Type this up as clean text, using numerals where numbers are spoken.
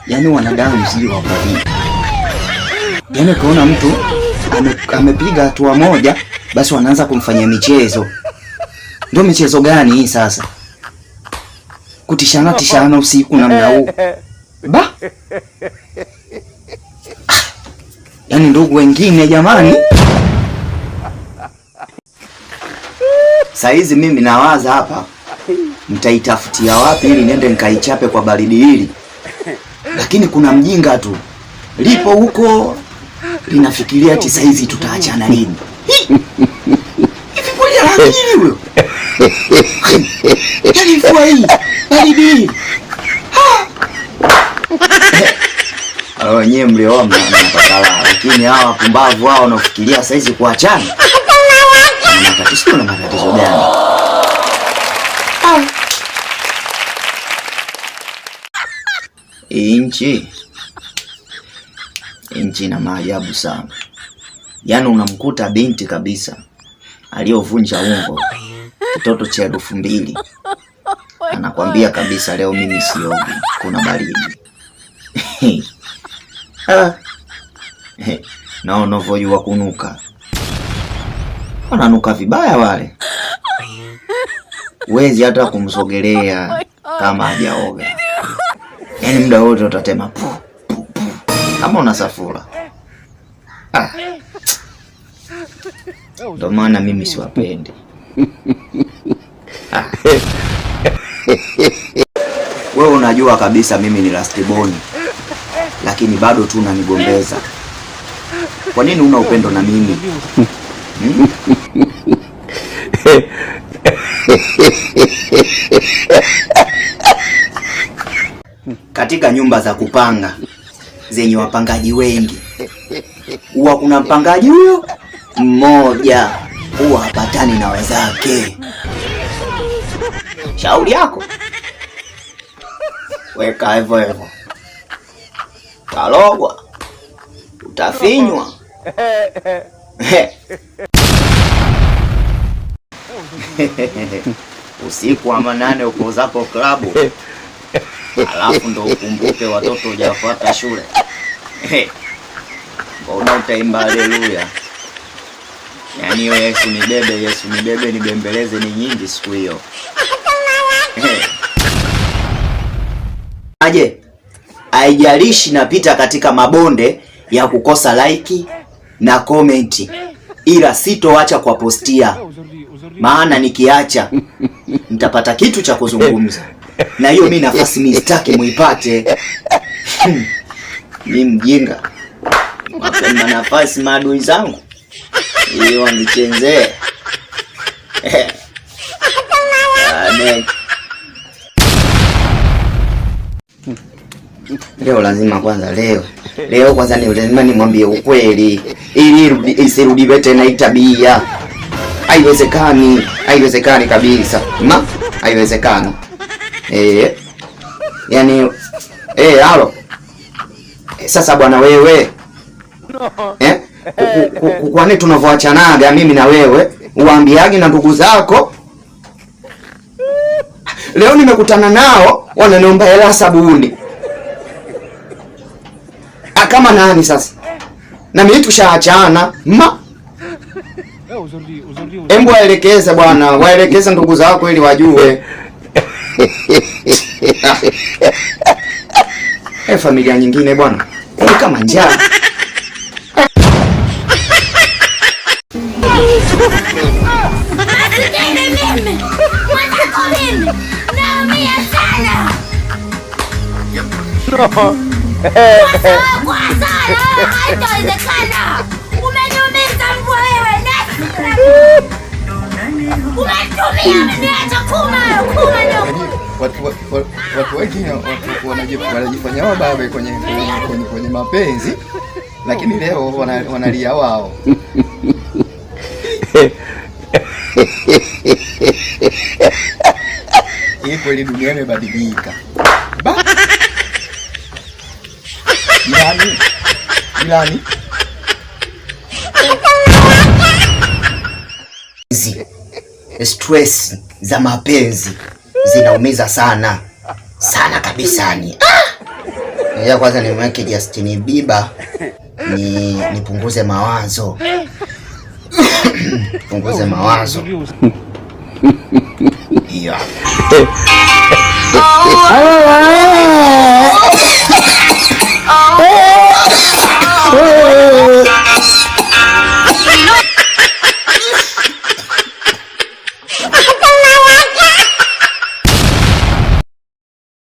Yaani wanadamu sio wapadi. Yaani ukiona mtu amepiga hatua moja basi wanaanza kumfanyia michezo. Ndio michezo gani hii sasa? Kutishana usiku namna huu. Ba? Yaani ndugu wengine jamani. Saizi mimi nawaza hapa mtaitafutia wapi ili niende nikaichape kwa baridi hili. Lakini kuna mjinga tu lipo huko linafikiria ati saizi tutaachana lini. Hivi kweli anakili huyo? Yaani fua hii baridi. Hao wenyewe mlioa mnapakala, lakini hawa wapumbavu hao wanafikiria saizi kuachana. Na matatizo gani? Inchi na maajabu sana. Yaani unamkuta binti kabisa aliyovunja ungo, kitoto cha 2000. Anakwambia kabisa leo mimi siogi, kuna baridi. Na unavyojua kunuka. Wananuka vibaya wale. Huwezi hata kumsogelea kama hajaoga. Yaani muda wote utatema pu kama una safura. Ndio maana mimi siwapendi. Wewe unajua kabisa mimi ni last born. Lakini bado tu unanigombeza. Kwa nini una upendo na mimi? Katika nyumba za kupanga zenye wapangaji wengi huwa kuna mpangaji huyo mmoja huwa hapatani na wenzake. Shauri yako weka hivyo. Kalogwa utafinywa. Usiku wa manane uko zako klabu. Alafu ndo ukumbuke watoto hujafuata shule. Mbona utaimba haleluya? Yaani Yesu nibebe nibembeleze ni nyingi siku hiyo. Aje, haijalishi napita katika mabonde ya kukosa like na comment, ila sitoacha kwa postia. Maana nikiacha nitapata kitu cha kuzungumza. Na hiyo mimi nafasi mistaki muipate. Ni mjinga. Mapema nafasi maadui zangu. Hiyo wanichezee. Leo lazima kwanza leo kwanza ni lazima nimwambie ukweli ili isirudi tena hii tabia. Haiwezekani kabisa. Haiwezekani. Yaani halo. Sasa bwana wewe. Kwa nini tunavoachanaga mimi na wewe? Uambiage na ndugu zako. Leo nimekutana nao wananiomba hela sabuni. Kama nani sasa? Na mimi tushaachana. Embo waelekeze bwana, waelekeze ndugu zako ili wajue. Familia nyingine bwana. Kama njaa. Haitawezekana. Umeniumiza mbwa wewe. Umetumia niacha kuma watu wengine wanajifanya wababe kwenye mapenzi, lakini leo wanalia wao. Hii kweli dunia imebadilika. Jirani. Stress za mapenzi zinaumiza sana kabisani. Ya kwanza nimweke Justin Bieber nipunguze mawazo. Punguze mawazo. Hiyo.